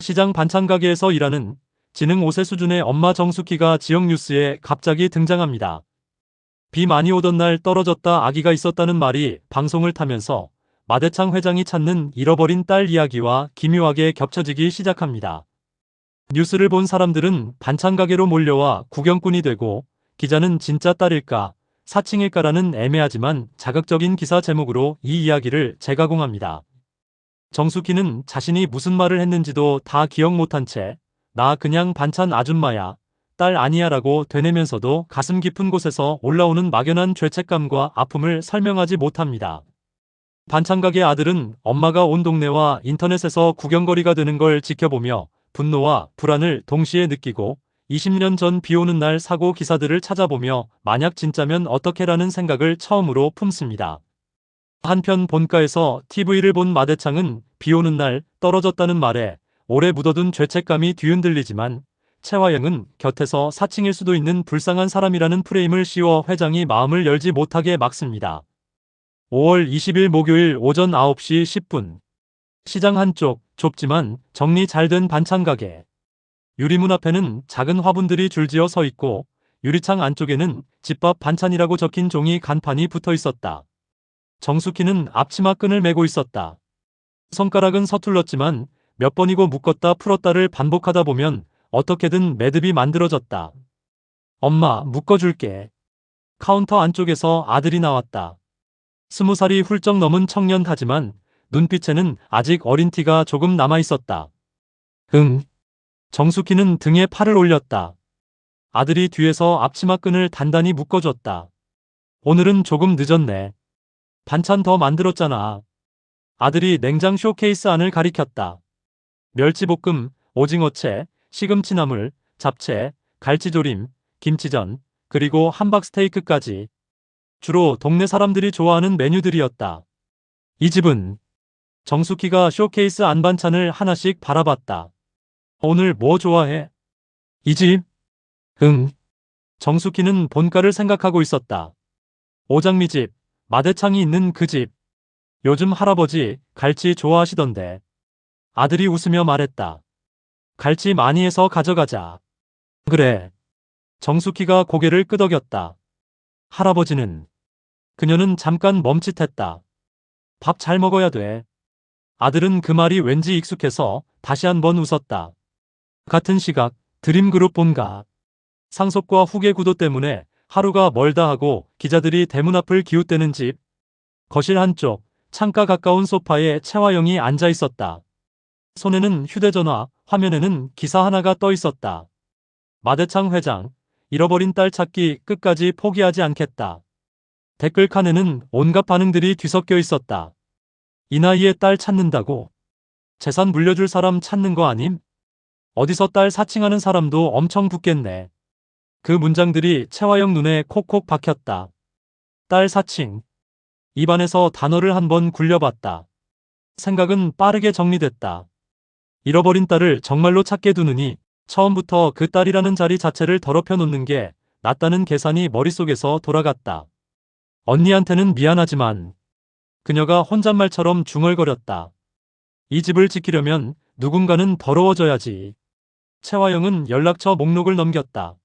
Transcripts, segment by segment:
시장 반찬 가게에서 일하는 지능 5세 수준의 엄마 정숙희가 지역 뉴스에 갑자기 등장합니다. 비 많이 오던 날 떨어졌다 아기가 있었다는 말이 방송을 타면서 마대창 회장이 찾는 잃어버린 딸 이야기와 기묘하게 겹쳐지기 시작합니다. 뉴스를 본 사람들은 반찬 가게로 몰려와 구경꾼이 되고, 기자는 진짜 딸일까, 사칭일까라는 애매하지만 자극적인 기사 제목으로 이 이야기를 재가공합니다. 정숙희는 자신이 무슨 말을 했는지도 다 기억 못한 채 "나 그냥 반찬 아줌마야, 딸 아니야 라고 되뇌면서도 가슴 깊은 곳에서 올라오는 막연한 죄책감과 아픔을 설명하지 못합니다. 반찬가게 아들은 엄마가 온 동네와 인터넷에서 구경거리가 되는 걸 지켜보며 분노와 불안을 동시에 느끼고, 20년 전 비 오는 날 사고 기사들을 찾아보며 만약 진짜면 어떡해라는 생각을 처음으로 품습니다. 한편 본가에서 TV를 본 마대창은 비 오는 날 떨어졌다는 말에 오래 묻어둔 죄책감이 뒤흔들리지만, 채화영은 곁에서 사칭일 수도 있는 불쌍한 사람이라는 프레임을 씌워 회장이 마음을 열지 못하게 막습니다. 5월 20일 목요일 오전 9시 10분. 시장 한쪽 좁지만 정리 잘 된 반찬 가게. 유리문 앞에는 작은 화분들이 줄지어 서 있고, 유리창 안쪽에는 집밥 반찬이라고 적힌 종이 간판이 붙어 있었다. 정숙희는 앞치마 끈을 메고 있었다. 손가락은 서툴렀지만 몇 번이고 묶었다 풀었다를 반복하다 보면 어떻게든 매듭이 만들어졌다. "엄마, 묶어줄게." 카운터 안쪽에서 아들이 나왔다. 20살이 훌쩍 넘은 청년하지만 눈빛에는 아직 어린 티가 조금 남아있었다. "응." 정숙희는 등에 팔을 올렸다. 아들이 뒤에서 앞치마 끈을 단단히 묶어줬다. "오늘은 조금 늦었네. 반찬 더 만들었잖아." 아들이 냉장 쇼케이스 안을 가리켰다. 멸치볶음, 오징어채, 시금치나물, 잡채, 갈치조림, 김치전, 그리고 함박스테이크까지. 주로 동네 사람들이 좋아하는 메뉴들이었다. 이 집은. 정숙희가 쇼케이스 안 반찬을 하나씩 바라봤다. "오늘 뭐 좋아해?" "이 집?" "응." 정숙희는 본가를 생각하고 있었다. 오장미집, 마대창이 있는 그 집. 요즘 할아버지 갈치 좋아하시던데. 아들이 웃으며 말했다. "갈치 많이 해서 가져가자." "그래." 정숙희가 고개를 끄덕였다. "할아버지는?" 그녀는 잠깐 멈칫했다. "밥 잘 먹어야 돼." 아들은 그 말이 왠지 익숙해서 다시 한번 웃었다. 같은 시각, 드림그룹 본가. 상속과 후계 구도 때문에 하루가 멀다 하고 기자들이 대문 앞을 기웃대는 집. 거실 한쪽, 창가 가까운 소파에 채화영이 앉아 있었다. 손에는 휴대전화, 화면에는 기사 하나가 떠 있었다. 마대창 회장, 잃어버린 딸 찾기 끝까지 포기하지 않겠다. 댓글 칸에는 온갖 반응들이 뒤섞여 있었다. "이 나이에 딸 찾는다고? 재산 물려줄 사람 찾는 거 아님? 어디서 딸 사칭하는 사람도 엄청 붙겠네." 그 문장들이 채화영 눈에 콕콕 박혔다. 딸 사칭. 입안에서 단어를 한번 굴려봤다. 생각은 빠르게 정리됐다. 잃어버린 딸을 정말로 찾게 두느니 처음부터 그 딸이라는 자리 자체를 더럽혀 놓는 게 낫다는 계산이 머릿속에서 돌아갔다. 언니한테는 미안하지만. 그녀가 혼잣말처럼 중얼거렸다. 이 집을 지키려면 누군가는 더러워져야지. 채화영은 연락처 목록을 넘겼다.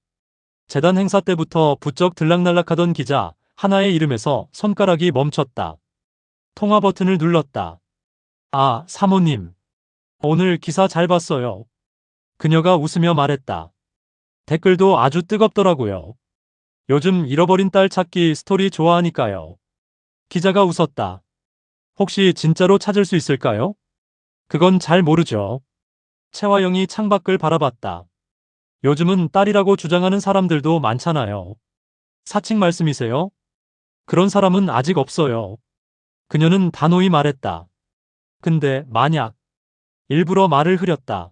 재단 행사 때부터 부쩍 들락날락하던 기자 하나의 이름에서 손가락이 멈췄다. 통화 버튼을 눌렀다. "아, 사모님. 오늘 기사 잘 봤어요." 그녀가 웃으며 말했다. "댓글도 아주 뜨겁더라고요. 요즘 잃어버린 딸 찾기 스토리 좋아하니까요." 기자가 웃었다. "혹시 진짜로 찾을 수 있을까요?" "그건 잘 모르죠." 채화영이 창밖을 바라봤다. "요즘은 딸이라고 주장하는 사람들도 많잖아요." "사칭 말씀이세요?" "그런 사람은 아직 없어요." 그녀는 단호히 말했다. "근데 만약." 일부러 말을 흐렸다.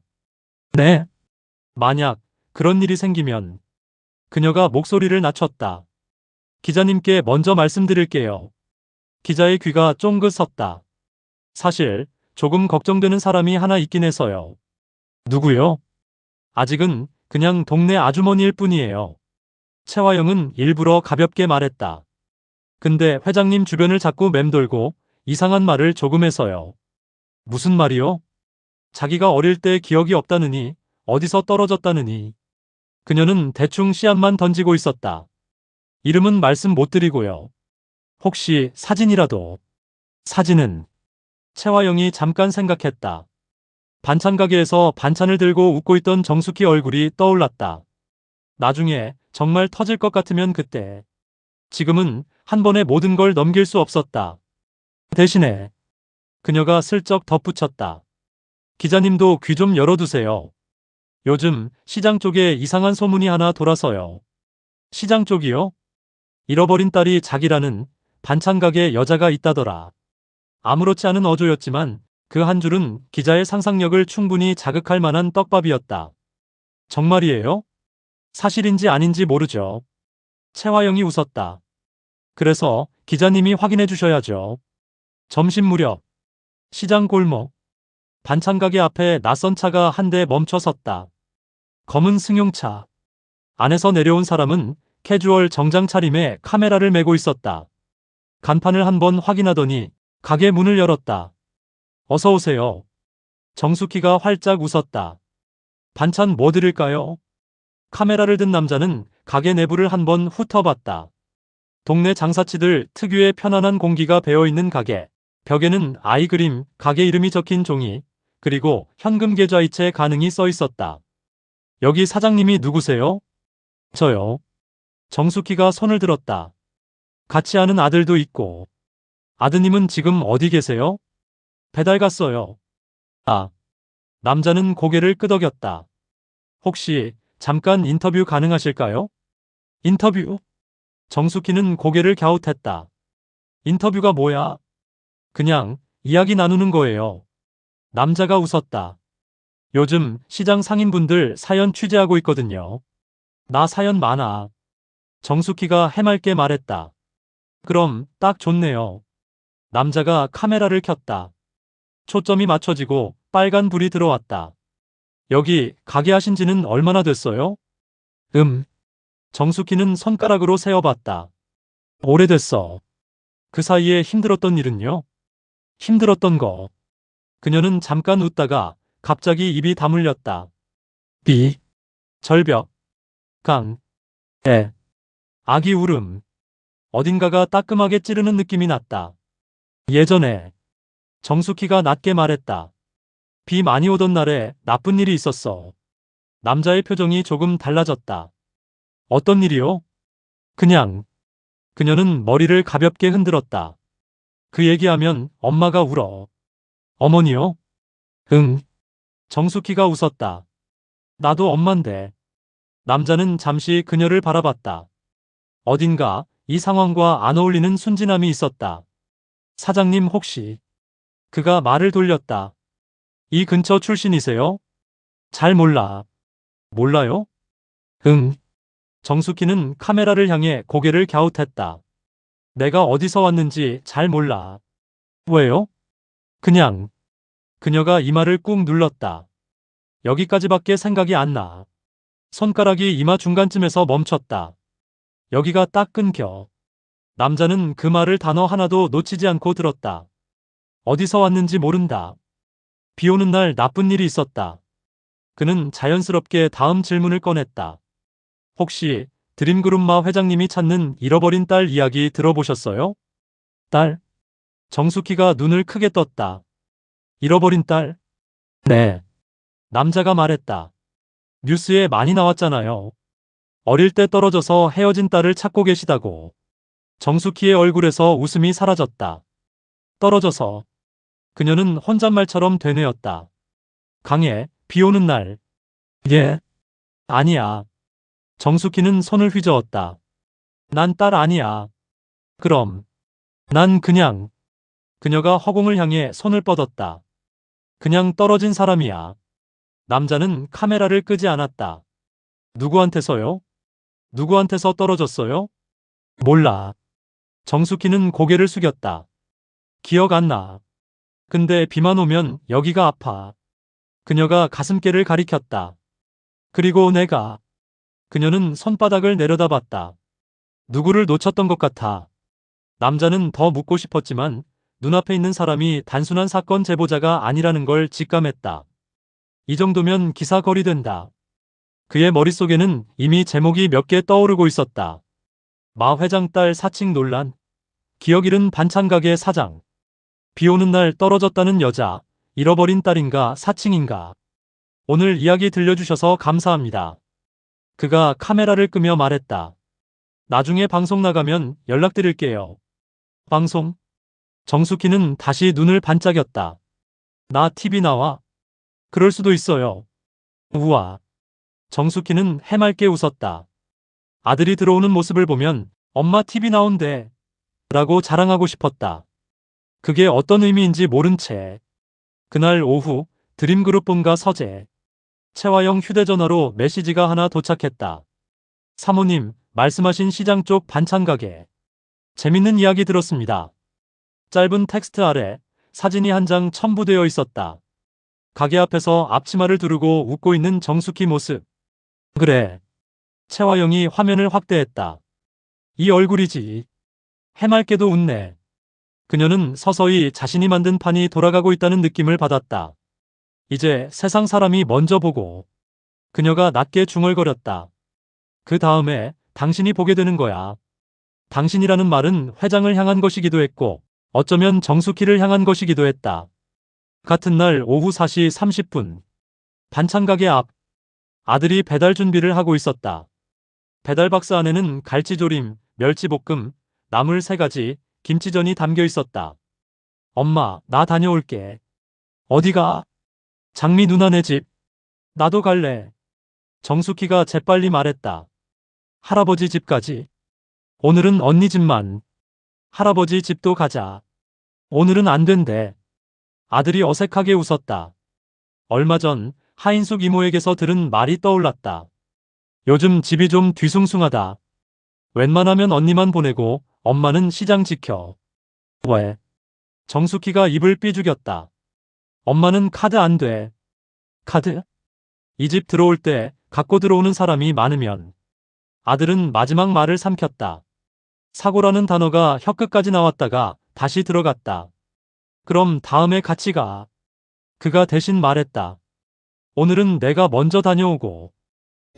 "네. 만약 그런 일이 생기면." 그녀가 목소리를 낮췄다. "기자님께 먼저 말씀드릴게요." 기자의 귀가 쫑긋 섰다. "사실 조금 걱정되는 사람이 하나 있긴 해서요." "누구요?" "아직은 그냥 동네 아주머니일 뿐이에요." 채화영은 일부러 가볍게 말했다. "근데 회장님 주변을 자꾸 맴돌고 이상한 말을 조금 해서요." "무슨 말이요?" 자기가 어릴 때 기억이 없다느니, 어디서 떨어졌다느니. 그녀는 대충 씨앗만 던지고 있었다. 이름은 말씀 못 드리고요. 혹시 사진이라도. 사진은? 채화영이 잠깐 생각했다. 반찬 가게에서 반찬을 들고 웃고 있던 정숙희 얼굴이 떠올랐다. 나중에 정말 터질 것 같으면 그때. 지금은 한 번에 모든 걸 넘길 수 없었다. 대신에 그녀가 슬쩍 덧붙였다. 기자님도 귀 좀 열어두세요. 요즘 시장 쪽에 이상한 소문이 하나 돌아서요. 시장 쪽이요? 잃어버린 딸이 자기라는 반찬 가게 여자가 있다더라. 아무렇지 않은 어조였지만 그 한 줄은 기자의 상상력을 충분히 자극할 만한 떡밥이었다. 정말이에요? 사실인지 아닌지 모르죠. 채화영이 웃었다. 그래서 기자님이 확인해 주셔야죠. 점심 무렵 시장 골목 반찬 가게 앞에 낯선 차가 한 대 멈춰 섰다. 검은 승용차. 안에서 내려온 사람은 캐주얼 정장 차림에 카메라를 메고 있었다. 간판을 한번 확인하더니 가게 문을 열었다. 어서 오세요. 정숙희가 활짝 웃었다. 반찬 뭐 드릴까요? 카메라를 든 남자는 가게 내부를 한번 훑어봤다. 동네 장사치들 특유의 편안한 공기가 배어있는 가게. 벽에는 아이 그림, 가게 이름이 적힌 종이, 그리고 현금 계좌이체 가능이 써 있었다. 여기 사장님이 누구세요? 저요. 정숙희가 손을 들었다. 같이 하는 아들도 있고. 아드님은 지금 어디 계세요? 배달 갔어요. 아. 남자는 고개를 끄덕였다. 혹시 잠깐 인터뷰 가능하실까요? 인터뷰? 정숙희는 고개를 갸웃했다. 인터뷰가 뭐야? 그냥 이야기 나누는 거예요. 남자가 웃었다. 요즘 시장 상인분들 사연 취재하고 있거든요. 나 사연 많아. 정숙희가 해맑게 말했다. 그럼 딱 좋네요. 남자가 카메라를 켰다. 초점이 맞춰지고 빨간 불이 들어왔다. 여기 가게 하신 지는 얼마나 됐어요? 정숙희는 손가락으로 세어봤다. 오래됐어. 그 사이에 힘들었던 일은요? 힘들었던 거. 그녀는 잠깐 웃다가 갑자기 입이 다물렸다. 비, 절벽, 강, 애, 아기 울음. 어딘가가 따끔하게 찌르는 느낌이 났다. 예전에 정숙희가 낮게 말했다. 비 많이 오던 날에 나쁜 일이 있었어. 남자의 표정이 조금 달라졌다. 어떤 일이요? 그냥. 그녀는 머리를 가볍게 흔들었다. 그 얘기하면 엄마가 울어. 어머니요? 응. 정숙희가 웃었다. 나도 엄만데. 남자는 잠시 그녀를 바라봤다. 어딘가 이 상황과 안 어울리는 순진함이 있었다. 사장님 혹시. 그가 말을 돌렸다. 이 근처 출신이세요? 잘 몰라. 몰라요? 응. 정숙희는 카메라를 향해 고개를 갸웃했다. 내가 어디서 왔는지 잘 몰라. 왜요? 그냥. 그녀가 이마를 꾹 눌렀다. 여기까지밖에 생각이 안 나. 손가락이 이마 중간쯤에서 멈췄다. 여기가 딱 끊겨. 남자는 그 말을 단어 하나도 놓치지 않고 들었다. 어디서 왔는지 모른다. 비 오는 날 나쁜 일이 있었다. 그는 자연스럽게 다음 질문을 꺼냈다. 혹시 드림그룹마 회장님이 찾는 잃어버린 딸 이야기 들어보셨어요? 딸? 정숙희가 눈을 크게 떴다. 잃어버린 딸? 네. 남자가 말했다. 뉴스에 많이 나왔잖아요. 어릴 때 떨어져서 헤어진 딸을 찾고 계시다고. 정숙희의 얼굴에서 웃음이 사라졌다. 떨어져서. 그녀는 혼잣말처럼 되뇌었다. 강에 비 오는 날. 예? 아니야. 정숙희는 손을 휘저었다. 난 딸 아니야. 그럼. 난 그냥. 그녀가 허공을 향해 손을 뻗었다. 그냥 떨어진 사람이야. 남자는 카메라를 끄지 않았다. 누구한테서요? 누구한테서 떨어졌어요? 몰라. 정숙희는 고개를 숙였다. 기억 안 나. 근데 비만 오면 여기가 아파. 그녀가 가슴께를 가리켰다. 그리고 내가. 그녀는 손바닥을 내려다봤다. 누구를 놓쳤던 것 같아. 남자는 더 묻고 싶었지만 눈앞에 있는 사람이 단순한 사건 제보자가 아니라는 걸 직감했다. 이 정도면 기사 거리된다. 그의 머릿속에는 이미 제목이 몇 개 떠오르고 있었다. 마 회장 딸 사칭 논란, 기억 잃은 반찬가게 사장, 비 오는 날 떨어졌다는 여자, 잃어버린 딸인가 사칭인가. 오늘 이야기 들려주셔서 감사합니다. 그가 카메라를 끄며 말했다. 나중에 방송 나가면 연락드릴게요. 방송? 정숙희는 다시 눈을 반짝였다. 나 TV 나와? 그럴 수도 있어요. 우와. 정숙희는 해맑게 웃었다. 아들이 들어오는 모습을 보면 엄마 TV 나온대 라고 자랑하고 싶었다. 그게 어떤 의미인지 모른 채 그날 오후 드림그룹본가 서재. 채화영 휴대전화로 메시지가 하나 도착했다. 사모님, 말씀하신 시장 쪽 반찬가게. 재밌는 이야기 들었습니다. 짧은 텍스트 아래 사진이 한 장 첨부되어 있었다. 가게 앞에서 앞치마를 두르고 웃고 있는 정숙희 모습. 그래. 채화영이 화면을 확대했다. 이 얼굴이지. 해맑게도 웃네. 그녀는 서서히 자신이 만든 판이 돌아가고 있다는 느낌을 받았다. 이제 세상 사람이 먼저 보고. 그녀가 낮게 중얼거렸다. 그 다음에 당신이 보게 되는 거야. 당신이라는 말은 회장을 향한 것이기도 했고 어쩌면 정숙희를 향한 것이기도 했다. 같은 날 오후 4시 30분. 반찬가게 앞. 아들이 배달 준비를 하고 있었다. 배달 박스 안에는 갈치조림, 멸치볶음, 나물 3가지, 김치전이 담겨 있었다. 엄마, 나 다녀올게. 어디가? 장미 누나네 집. 나도 갈래. 정숙희가 재빨리 말했다. 할아버지 집까지. 오늘은 언니 집만. 할아버지 집도 가자. 오늘은 안 된대. 아들이 어색하게 웃었다. 얼마 전 하인숙 이모에게서 들은 말이 떠올랐다. 요즘 집이 좀 뒤숭숭하다. 웬만하면 언니만 보내고 엄마는 시장 지켜. 왜? 정숙희가 입을 삐죽였다. 엄마는 카드 안 돼. 카드? 이 집 들어올 때 갖고 들어오는 사람이 많으면. 아들은 마지막 말을 삼켰다. 사고라는 단어가 혀끝까지 나왔다가 다시 들어갔다. 그럼 다음에 같이 가. 그가 대신 말했다. 오늘은 내가 먼저 다녀오고.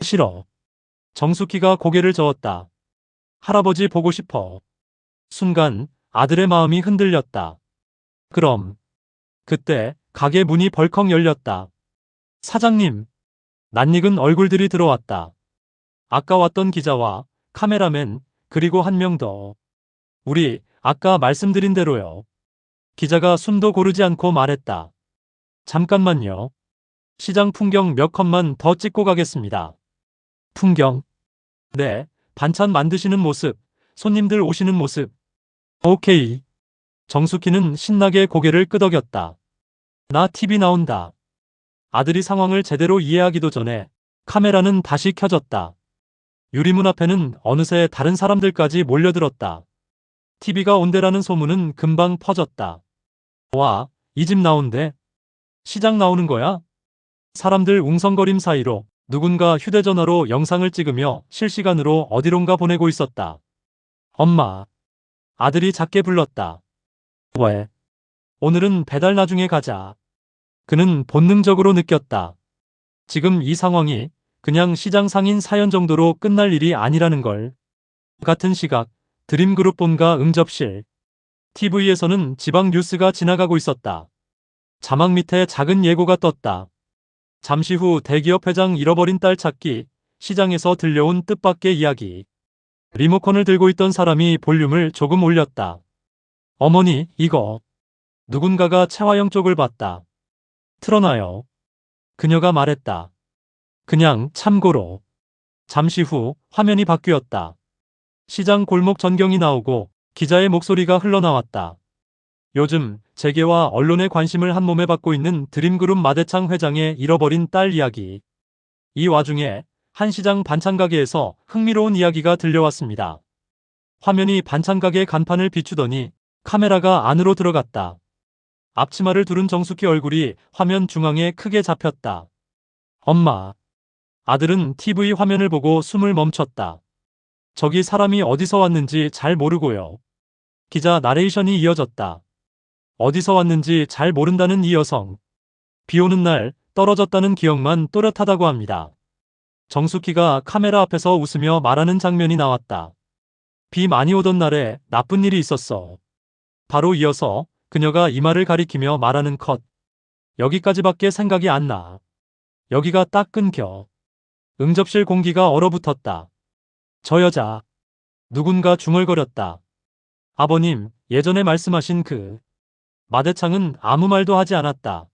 싫어. 정숙희가 고개를 저었다. 할아버지 보고 싶어. 순간 아들의 마음이 흔들렸다. 그럼. 그때 가게 문이 벌컥 열렸다. 사장님. 낯익은 얼굴들이 들어왔다. 아까 왔던 기자와 카메라맨 그리고 한 명 더. 우리 아까 말씀드린 대로요. 기자가 숨도 고르지 않고 말했다. 잠깐만요. 시장 풍경 몇 컷만 더 찍고 가겠습니다. 풍경? 네, 반찬 만드시는 모습, 손님들 오시는 모습. 오케이. 정숙희는 신나게 고개를 끄덕였다. 나 TV 나온다. 아들이 상황을 제대로 이해하기도 전에 카메라는 다시 켜졌다. 유리문 앞에는 어느새 다른 사람들까지 몰려들었다. TV가 온대라는 소문은 금방 퍼졌다. 와, 이 집 나온대. 시장 나오는 거야? 사람들 웅성거림 사이로 누군가 휴대전화로 영상을 찍으며 실시간으로 어디론가 보내고 있었다. 엄마. 아들이 작게 불렀다. 왜? 오늘은 배달 나중에 가자. 그는 본능적으로 느꼈다. 지금 이 상황이 그냥 시장 상인 사연 정도로 끝날 일이 아니라는 걸. 같은 시각 드림그룹 본가 응접실. TV에서는 지방 뉴스가 지나가고 있었다. 자막 밑에 작은 예고가 떴다. 잠시 후 대기업 회장 잃어버린 딸 찾기, 시장에서 들려온 뜻밖의 이야기. 리모컨을 들고 있던 사람이 볼륨을 조금 올렸다. 어머니, 이거. 누군가가 채화영 쪽을 봤다. 틀어놔요. 그녀가 말했다. 그냥 참고로. 잠시 후 화면이 바뀌었다. 시장 골목 전경이 나오고 기자의 목소리가 흘러나왔다. 요즘 재계와 언론의 관심을 한몸에 받고 있는 드림그룹 마대창 회장의 잃어버린 딸 이야기. 이 와중에 한 시장 반찬가게에서 흥미로운 이야기가 들려왔습니다. 화면이 반찬가게 간판을 비추더니 카메라가 안으로 들어갔다. 앞치마를 두른 정숙희 얼굴이 화면 중앙에 크게 잡혔다. 엄마. 아들은 TV 화면을 보고 숨을 멈췄다. 저기 사람이 어디서 왔는지 잘 모르고요. 기자 나레이션이 이어졌다. 어디서 왔는지 잘 모른다는 이 여성. 비 오는 날 떨어졌다는 기억만 또렷하다고 합니다. 정숙희가 카메라 앞에서 웃으며 말하는 장면이 나왔다. 비 많이 오던 날에 나쁜 일이 있었어. 바로 이어서 그녀가 이마를 가리키며 말하는 컷. 여기까지밖에 생각이 안 나. 여기가 딱 끊겨. 응접실 공기가 얼어붙었다. 저 여자. 누군가 중얼거렸다. 아버님, 예전에 말씀하신 그. 마대창은 아무 말도 하지 않았다.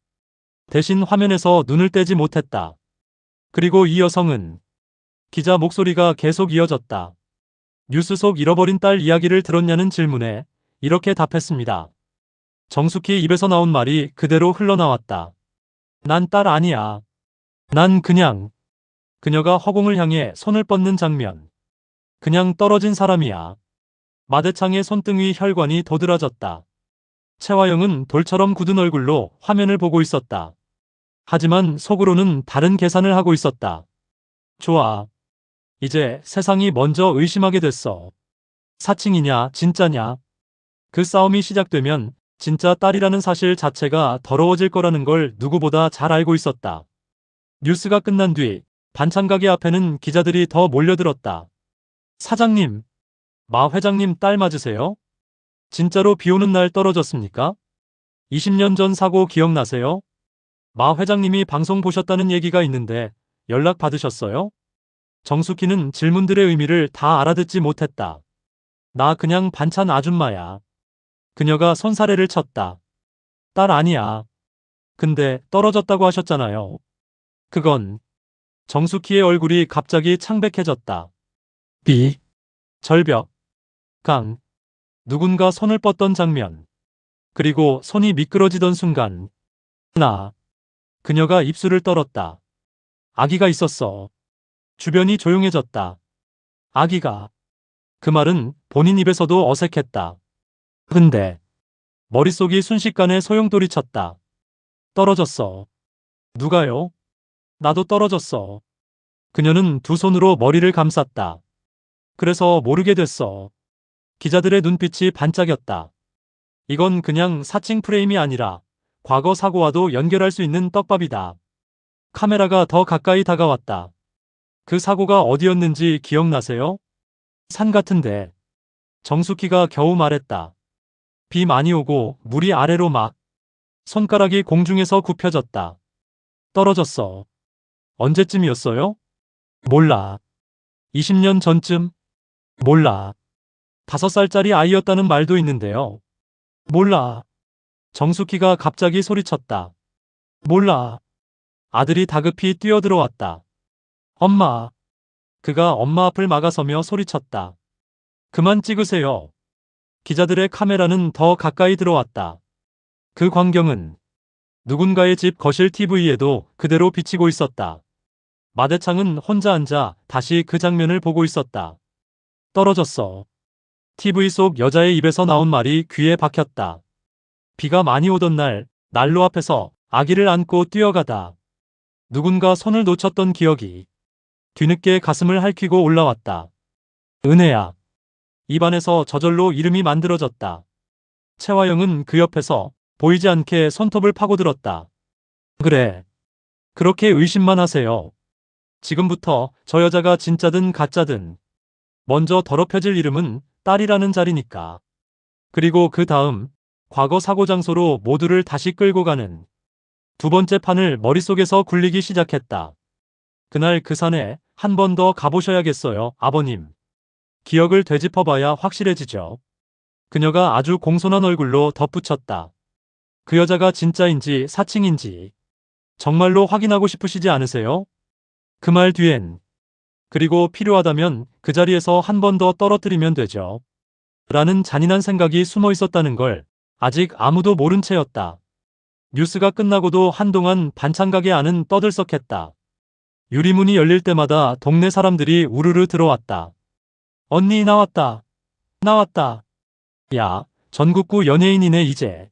대신 화면에서 눈을 떼지 못했다. 그리고 이 여성은 기자 목소리가 계속 이어졌다. 뉴스 속 잃어버린 딸 이야기를 들었냐는 질문에 이렇게 답했습니다. 정숙희 입에서 나온 말이 그대로 흘러나왔다. 난 딸 아니야. 난 그냥. 그녀가 허공을 향해 손을 뻗는 장면. 그냥 떨어진 사람이야. 마대창의 손등 위 혈관이 도드라졌다. 채화영은 돌처럼 굳은 얼굴로 화면을 보고 있었다. 하지만 속으로는 다른 계산을 하고 있었다. 좋아. 이제 세상이 먼저 의심하게 됐어. 사칭이냐 진짜냐. 그 싸움이 시작되면 진짜 딸이라는 사실 자체가 더러워질 거라는 걸 누구보다 잘 알고 있었다. 뉴스가 끝난 뒤 반찬 가게 앞에는 기자들이 더 몰려들었다. 사장님, 마 회장님 딸 맞으세요? 진짜로 비 오는 날 떨어졌습니까? 20년 전 사고 기억나세요? 마 회장님이 방송 보셨다는 얘기가 있는데 연락 받으셨어요? 정숙희는 질문들의 의미를 다 알아듣지 못했다. 나 그냥 반찬 아줌마야. 그녀가 손사래를 쳤다. 딸 아니야. 근데 떨어졌다고 하셨잖아요. 그건. 정숙희의 얼굴이 갑자기 창백해졌다. 비. 절벽. 강. 누군가 손을 뻗던 장면. 그리고 손이 미끄러지던 순간. 나. 그녀가 입술을 떨었다. 아기가 있었어. 주변이 조용해졌다. 아기가. 그 말은 본인 입에서도 어색했다. 근데 머릿속이 순식간에 소용돌이 쳤다. 떨어졌어. 누가요? 나도 떨어졌어. 그녀는 두 손으로 머리를 감쌌다. 그래서 모르게 됐어. 기자들의 눈빛이 반짝였다. 이건 그냥 사칭 프레임이 아니라 과거 사고와도 연결할 수 있는 떡밥이다. 카메라가 더 가까이 다가왔다. 그 사고가 어디였는지 기억나세요? 산 같은데. 정숙희가 겨우 말했다. 비 많이 오고 물이 아래로 막. 손가락이 공중에서 굽혀졌다. 떨어졌어. 언제쯤이었어요? 몰라. 20년 전쯤? 몰라. 5살짜리 아이였다는 말도 있는데요. 몰라. 정숙희가 갑자기 소리쳤다. 몰라. 아들이 다급히 뛰어들어왔다. 엄마. 그가 엄마 앞을 막아서며 소리쳤다. 그만 찍으세요. 기자들의 카메라는 더 가까이 들어왔다. 그 광경은 누군가의 집 거실 TV에도 그대로 비치고 있었다. 마대창은 혼자 앉아 다시 그 장면을 보고 있었다. 떨어졌어. TV 속 여자의 입에서 나온 말이 귀에 박혔다. 비가 많이 오던 날, 난로 앞에서 아기를 안고 뛰어가다. 누군가 손을 놓쳤던 기억이 뒤늦게 가슴을 핥히고 올라왔다. 은혜야. 입안에서 저절로 이름이 만들어졌다. 채화영은 그 옆에서 보이지 않게 손톱을 파고들었다. 그래. 그렇게 의심만 하세요. 지금부터 저 여자가 진짜든 가짜든 먼저 더럽혀질 이름은 딸이라는 자리니까. 그리고 그 다음 과거 사고 장소로 모두를 다시 끌고 가는 두 번째 판을 머릿속에서 굴리기 시작했다. 그날 그 산에 한 번 더 가보셔야겠어요, 아버님. 기억을 되짚어봐야 확실해지죠. 그녀가 아주 공손한 얼굴로 덧붙였다. 그 여자가 진짜인지 사칭인지 정말로 확인하고 싶으시지 않으세요? 그 말 뒤엔 그리고 필요하다면 그 자리에서 한 번 더 떨어뜨리면 되죠. 라는 잔인한 생각이 숨어 있었다는 걸 아직 아무도 모른 채였다. 뉴스가 끝나고도 한동안 반찬 가게 안은 떠들썩했다. 유리문이 열릴 때마다 동네 사람들이 우르르 들어왔다. 언니 나왔다. 나왔다. 야, 전국구 연예인이네 이제.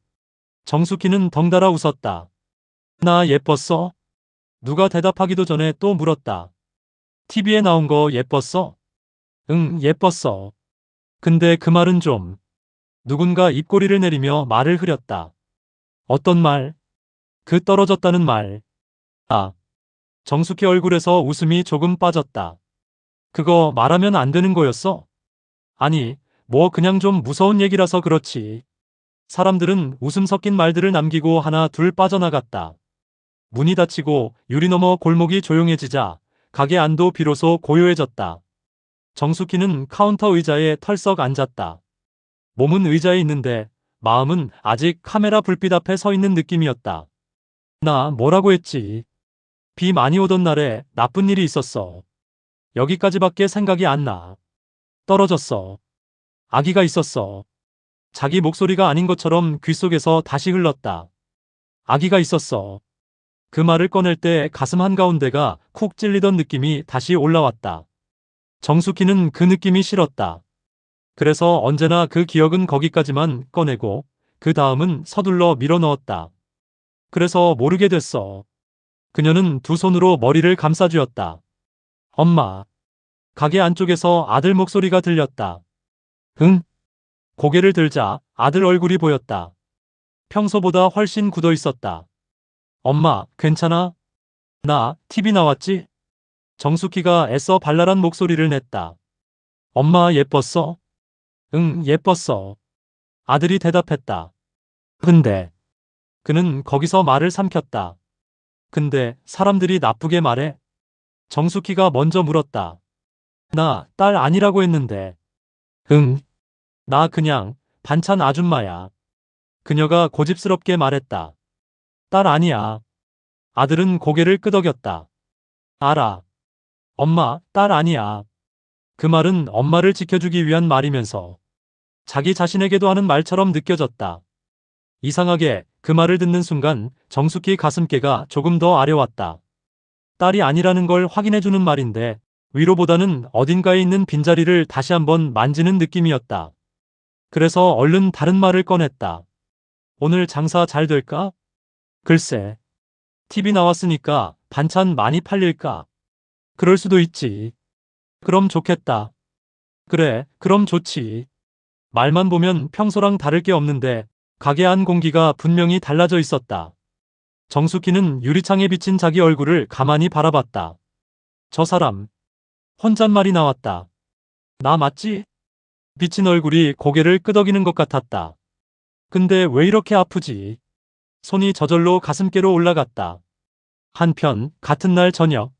정숙희는 덩달아 웃었다. 나 예뻤어? 누가 대답하기도 전에 또 물었다. TV에 나온 거 예뻤어? 응, 예뻤어. 근데 그 말은 좀. 누군가 입꼬리를 내리며 말을 흐렸다. 어떤 말? 그 떨어졌다는 말. 아, 정숙희 얼굴에서 웃음이 조금 빠졌다. 그거 말하면 안 되는 거였어? 아니, 뭐 그냥 좀 무서운 얘기라서 그렇지. 사람들은 웃음 섞인 말들을 남기고 하나 둘 빠져나갔다. 문이 닫히고 유리 너머 골목이 조용해지자 가게 안도 비로소 고요해졌다. 정숙희는 카운터 의자에 털썩 앉았다. 몸은 의자에 있는데 마음은 아직 카메라 불빛 앞에 서 있는 느낌이었다. 나 뭐라고 했지? 비 많이 오던 날에 나쁜 일이 있었어. 여기까지밖에 생각이 안 나. 떨어졌어. 아기가 있었어. 자기 목소리가 아닌 것처럼 귓속에서 다시 흘렀다. 아기가 있었어. 그 말을 꺼낼 때 가슴 한가운데가 쿡 찔리던 느낌이 다시 올라왔다. 정숙희는 그 느낌이 싫었다. 그래서 언제나 그 기억은 거기까지만 꺼내고 그 다음은 서둘러 밀어넣었다. 그래서 모르게 됐어. 그녀는 두 손으로 머리를 감싸쥐었다. 엄마. 가게 안쪽에서 아들 목소리가 들렸다. 응? 고개를 들자 아들 얼굴이 보였다. 평소보다 훨씬 굳어 있었다. 엄마, 괜찮아? 나 TV 나왔지? 정숙희가 애써 발랄한 목소리를 냈다. 엄마 예뻤어? 응, 예뻤어. 아들이 대답했다. 근데 그는 거기서 말을 삼켰다. 근데 사람들이 나쁘게 말해? 정숙희가 먼저 물었다. 나 딸 아니라고 했는데. 응, 나 그냥 반찬 아줌마야. 그녀가 고집스럽게 말했다. 딸 아니야. 아들은 고개를 끄덕였다. 알아. 엄마, 딸 아니야. 그 말은 엄마를 지켜주기 위한 말이면서 자기 자신에게도 하는 말처럼 느껴졌다. 이상하게 그 말을 듣는 순간 정숙희 가슴께가 조금 더 아려왔다. 딸이 아니라는 걸 확인해주는 말인데 위로보다는 어딘가에 있는 빈자리를 다시 한번 만지는 느낌이었다. 그래서 얼른 다른 말을 꺼냈다. 오늘 장사 잘 될까? 글쎄. TV 나왔으니까 반찬 많이 팔릴까? 그럴 수도 있지. 그럼 좋겠다. 그래, 그럼 좋지. 말만 보면 평소랑 다를 게 없는데 가게 안 공기가 분명히 달라져 있었다. 정숙희는 유리창에 비친 자기 얼굴을 가만히 바라봤다. 저 사람. 혼잣말이 나왔다. 나 맞지? 비친 얼굴이 고개를 끄덕이는 것 같았다. 근데 왜 이렇게 아프지? 손이 저절로 가슴께로 올라갔다. 한편 같은 날 저녁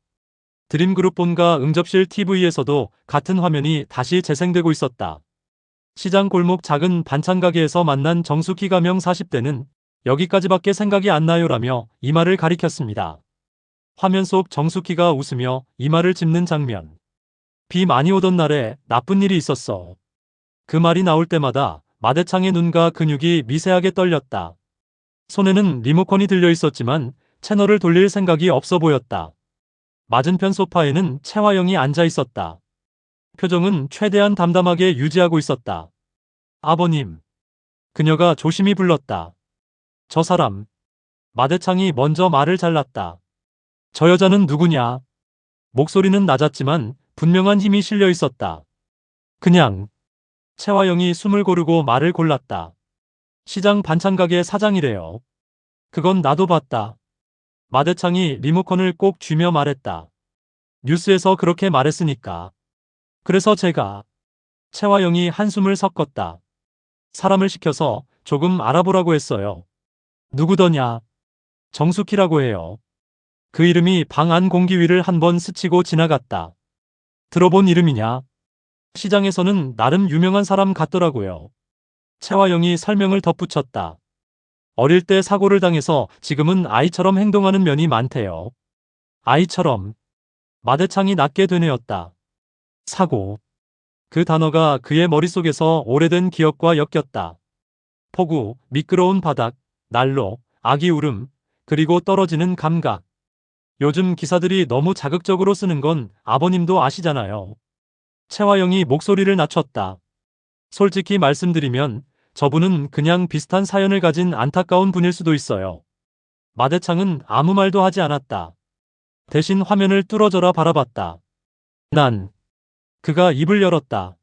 드림그룹 본가 응접실 TV에서도 같은 화면이 다시 재생되고 있었다. 시장 골목 작은 반찬 가게에서 만난 정숙희 가명 40대는 여기까지밖에 생각이 안 나요라며 이마를 가리켰습니다. 화면 속 정숙희가 웃으며 이마를 짚는 장면. 비 많이 오던 날에 나쁜 일이 있었어. 그 말이 나올 때마다 마대창의 눈과 근육이 미세하게 떨렸다. 손에는 리모컨이 들려 있었지만 채널을 돌릴 생각이 없어 보였다. 맞은편 소파에는 채화영이 앉아 있었다. 표정은 최대한 담담하게 유지하고 있었다. 아버님. 그녀가 조심히 불렀다. 저 사람. 마대창이 먼저 말을 잘랐다. 저 여자는 누구냐? 목소리는 낮았지만 분명한 힘이 실려 있었다. 그냥. 채화영이 숨을 고르고 말을 골랐다. 시장 반찬가게 사장이래요. 그건 나도 봤다. 마대창이 리모컨을 꼭 쥐며 말했다. 뉴스에서 그렇게 말했으니까. 그래서 제가. 채화영이 한숨을 섞었다. 사람을 시켜서 조금 알아보라고 했어요. 누구더냐? 정숙희라고 해요. 그 이름이 방 안 공기 위를 한번 스치고 지나갔다. 들어본 이름이냐? 시장에서는 나름 유명한 사람 같더라고요. 채화영이 설명을 덧붙였다. 어릴 때 사고를 당해서 지금은 아이처럼 행동하는 면이 많대요. 아이처럼. 마대창이 낮게 되뇌었다. 사고. 그 단어가 그의 머릿속에서 오래된 기억과 엮였다. 폭우, 미끄러운 바닥, 난로, 아기 울음, 그리고 떨어지는 감각. 요즘 기사들이 너무 자극적으로 쓰는 건 아버님도 아시잖아요. 채화영이 목소리를 낮췄다. 솔직히 말씀드리면 저분은 그냥 비슷한 사연을 가진 안타까운 분일 수도 있어요. 마대창은 아무 말도 하지 않았다. 대신 화면을 뚫어져라 바라봤다. 난. 그가 입을 열었다.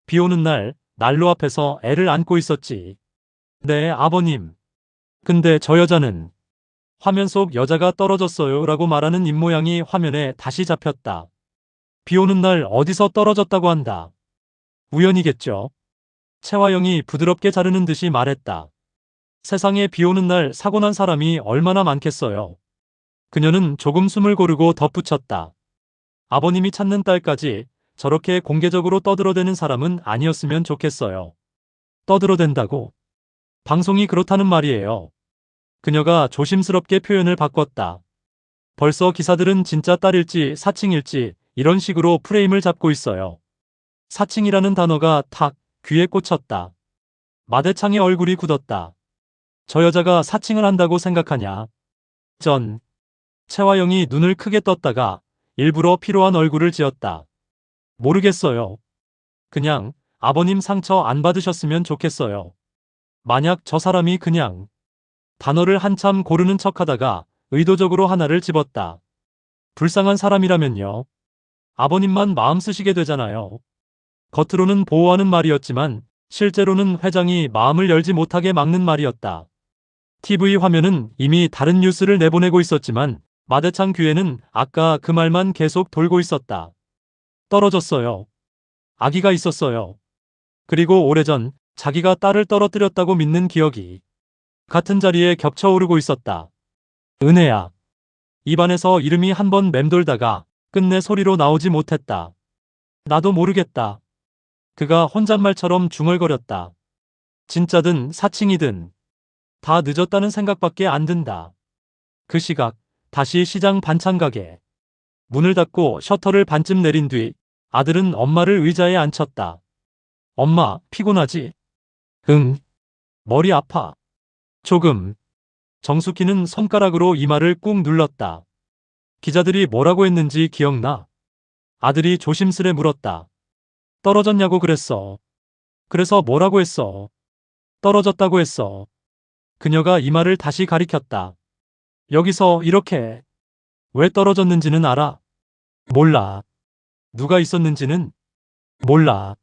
비 오는 날 난로 앞에서 애를 안고 있었지. 네, 아버님. 근데 저 여자는. 화면 속 여자가 떨어졌어요 라고 말하는 입모양이 화면에 다시 잡혔다. 비 오는 날 어디서 떨어졌다고 한다. 우연이겠죠. 채화영이 부드럽게 자르는 듯이 말했다. 세상에 비 오는 날 사고 난 사람이 얼마나 많겠어요. 그녀는 조금 숨을 고르고 덧붙였다. 아버님이 찾는 딸까지 저렇게 공개적으로 떠들어대는 사람은 아니었으면 좋겠어요. 떠들어댄다고? 방송이 그렇다는 말이에요. 그녀가 조심스럽게 표현을 바꿨다. 벌써 기사들은 진짜 딸일지 사칭일지 이런 식으로 프레임을 잡고 있어요. 사칭이라는 단어가 탁 귀에 꽂혔다. 마대창의 얼굴이 굳었다. 저 여자가 사칭을 한다고 생각하냐? 전 채화영이 눈을 크게 떴다가 일부러 피로한 얼굴을 지었다. 모르겠어요. 그냥 아버님 상처 안 받으셨으면 좋겠어요. 만약 저 사람이 그냥 단어를 한참 고르는 척하다가 의도적으로 하나를 집었다. 불쌍한 사람이라면요. 아버님만 마음 쓰시게 되잖아요. 겉으로는 보호하는 말이었지만 실제로는 회장이 마음을 열지 못하게 막는 말이었다. TV 화면은 이미 다른 뉴스를 내보내고 있었지만 마대창 귀에는 아까 그 말만 계속 돌고 있었다. 떨어졌어요. 아기가 있었어요. 그리고 오래전 자기가 딸을 떨어뜨렸다고 믿는 기억이 같은 자리에 겹쳐오르고 있었다. 은혜야. 입안에서 이름이 한 번 맴돌다가 끝내 소리로 나오지 못했다. 나도 모르겠다. 그가 혼잣말처럼 중얼거렸다. 진짜든 사칭이든 다 늦었다는 생각밖에 안 든다. 그 시각 다시 시장 반찬 가게. 문을 닫고 셔터를 반쯤 내린 뒤 아들은 엄마를 의자에 앉혔다. 엄마, 피곤하지? 응. 머리 아파. 조금. 정숙희는 손가락으로 이마를 꾹 눌렀다. 기자들이 뭐라고 했는지 기억나? 아들이 조심스레 물었다. 떨어졌냐고 그랬어. 그래서 뭐라고 했어? 떨어졌다고 했어. 그녀가 이마를 다시 가리켰다. 여기서 이렇게. 왜 떨어졌는지는 알아? 몰라. 누가 있었는지는? 몰라.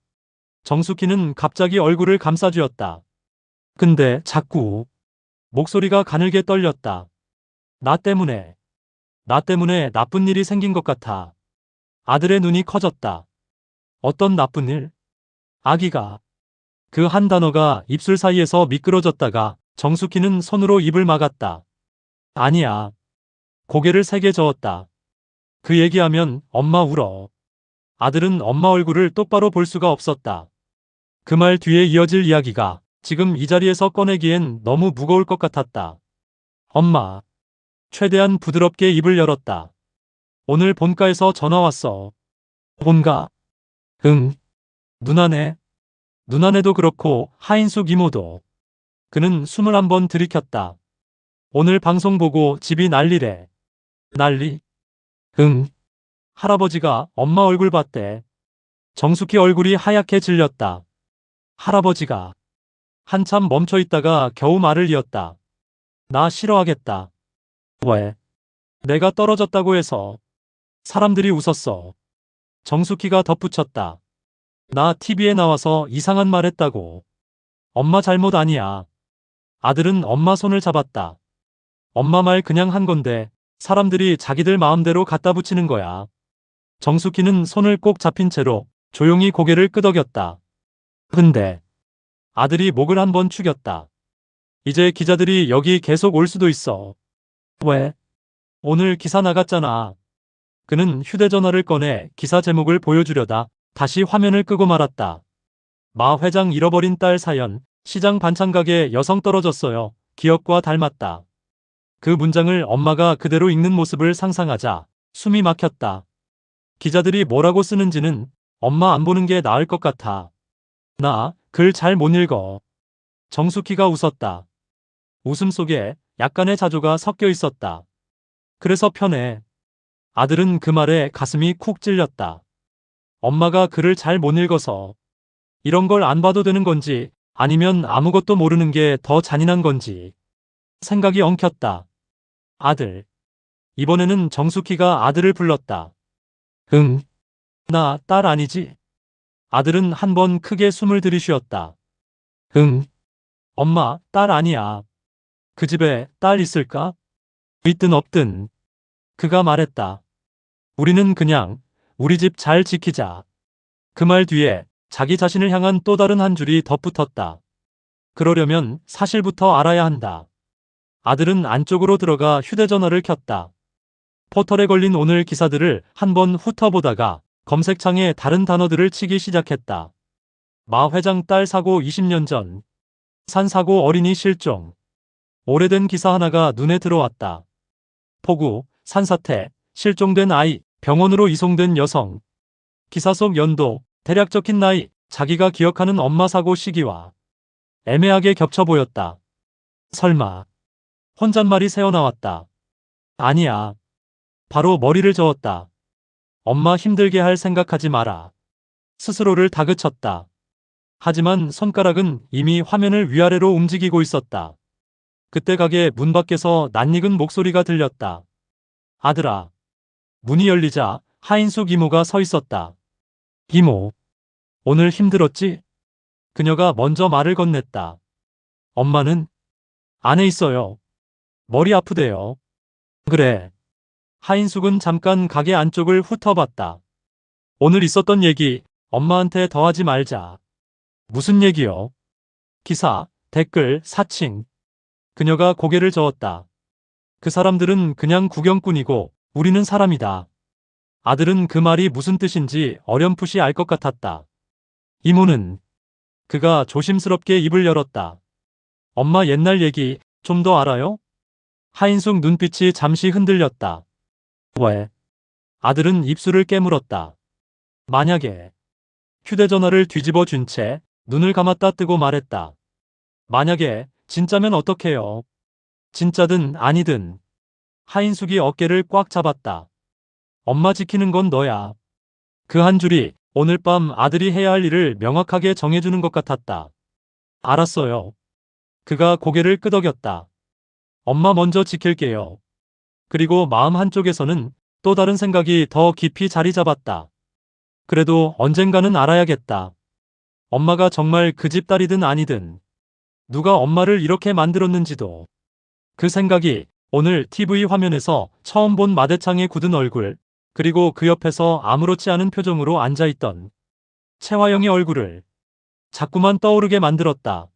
정숙희는 갑자기 얼굴을 감싸쥐었다. 근데 자꾸 목소리가 가늘게 떨렸다. 나 때문에 나쁜 일이 생긴 것 같아. 아들의 눈이 커졌다. 어떤 나쁜 일? 아기가. 그 한 단어가 입술 사이에서 미끄러졌다가 정숙희는 손으로 입을 막았다. 아니야. 고개를 세게 저었다. 그 얘기하면 엄마 울어. 아들은 엄마 얼굴을 똑바로 볼 수가 없었다. 그 말 뒤에 이어질 이야기가 지금 이 자리에서 꺼내기엔 너무 무거울 것 같았다. 엄마. 최대한 부드럽게 입을 열었다. 오늘 본가에서 전화 왔어. 본가? 응. 누나네. 누나네도 그렇고 하인숙 이모도. 그는 숨을 한번 들이켰다. 오늘 방송 보고 집이 난리래. 난리? 응. 할아버지가 엄마 얼굴 봤대. 정숙희 얼굴이 하얗게 질렸다. 할아버지가. 한참 멈춰 있다가 겨우 말을 이었다. 나 싫어하겠다. 왜? 내가 떨어졌다고 해서. 사람들이 웃었어. 정숙희가 덧붙였다. 나 TV에 나와서 이상한 말 했다고. 엄마 잘못 아니야. 아들은 엄마 손을 잡았다. 엄마 말 그냥 한 건데 사람들이 자기들 마음대로 갖다 붙이는 거야. 정숙희는 손을 꼭 잡힌 채로 조용히 고개를 끄덕였다. 근데 아들이 목을 한번 축였다. 이제 기자들이 여기 계속 올 수도 있어. 왜? 오늘 기사 나갔잖아. 그는 휴대전화를 꺼내 기사 제목을 보여주려다 다시 화면을 끄고 말았다. 마 회장 잃어버린 딸 사연, 시장 반찬 가게 여성 떨어졌어요. 기억과 닮았다. 그 문장을 엄마가 그대로 읽는 모습을 상상하자 숨이 막혔다. 기자들이 뭐라고 쓰는지는 엄마 안 보는 게 나을 것 같아. 나 글 잘 못 읽어. 정숙희가 웃었다. 웃음 속에 약간의 자조가 섞여 있었다. 그래서 편해. 아들은 그 말에 가슴이 쿡 찔렸다. 엄마가 글을 잘 못 읽어서 이런 걸 안 봐도 되는 건지 아니면 아무것도 모르는 게 더 잔인한 건지 생각이 엉켰다. 아들. 이번에는 정숙희가 아들을 불렀다. 응. 나 딸 아니지? 아들은 한 번 크게 숨을 들이쉬었다. 응. 엄마, 딸 아니야. 그 집에 딸 있을까? 있든 없든 그가 말했다. 우리는 그냥 우리 집 잘 지키자. 그 말 뒤에 자기 자신을 향한 또 다른 한 줄이 덧붙었다. 그러려면 사실부터 알아야 한다. 아들은 안쪽으로 들어가 휴대전화를 켰다. 포털에 걸린 오늘 기사들을 한번 훑어보다가 검색창에 다른 단어들을 치기 시작했다. 마 회장 딸 사고 20년 전. 산 사고 어린이 실종. 오래된 기사 하나가 눈에 들어왔다. 폭우, 산사태, 실종된 아이, 병원으로 이송된 여성. 기사 속 연도, 대략 적힌 나이, 자기가 기억하는 엄마 사고 시기와 애매하게 겹쳐 보였다. 설마. 혼잣말이 새어나왔다. 아니야. 바로 머리를 저었다. 엄마 힘들게 할 생각하지 마라. 스스로를 다그쳤다. 하지만 손가락은 이미 화면을 위아래로 움직이고 있었다. 그때 가게 문 밖에서 낯익은 목소리가 들렸다. 아들아. 문이 열리자 하인숙 이모가 서 있었다. 이모. 오늘 힘들었지? 그녀가 먼저 말을 건넸다. 엄마는? 안에 있어요. 머리 아프대요. 그래. 하인숙은 잠깐 가게 안쪽을 훑어봤다. 오늘 있었던 얘기 엄마한테 더 하지 말자. 무슨 얘기요? 기사, 댓글, 사칭. 그녀가 고개를 저었다. 그 사람들은 그냥 구경꾼이고 우리는 사람이다. 아들은 그 말이 무슨 뜻인지 어렴풋이 알 것 같았다. 이모는. 그가 조심스럽게 입을 열었다. 엄마 옛날 얘기 좀 더 알아요? 하인숙 눈빛이 잠시 흔들렸다. 왜? 아들은 입술을 깨물었다. 만약에. 휴대전화를 뒤집어 준 채 눈을 감았다 뜨고 말했다. 만약에 진짜면 어떡해요? 진짜든 아니든. 하인숙이 어깨를 꽉 잡았다. 엄마 지키는 건 너야. 그 한 줄이 오늘 밤 아들이 해야 할 일을 명확하게 정해주는 것 같았다. 알았어요. 그가 고개를 끄덕였다. 엄마 먼저 지킬게요. 그리고 마음 한쪽에서는 또 다른 생각이 더 깊이 자리 잡았다. 그래도 언젠가는 알아야겠다. 엄마가 정말 그 집 딸이든 아니든 누가 엄마를 이렇게 만들었는지도. 그 생각이 오늘 TV 화면에서 처음 본 마대창에 굳은 얼굴, 그리고 그 옆에서 아무렇지 않은 표정으로 앉아있던 채화영의 얼굴을 자꾸만 떠오르게 만들었다.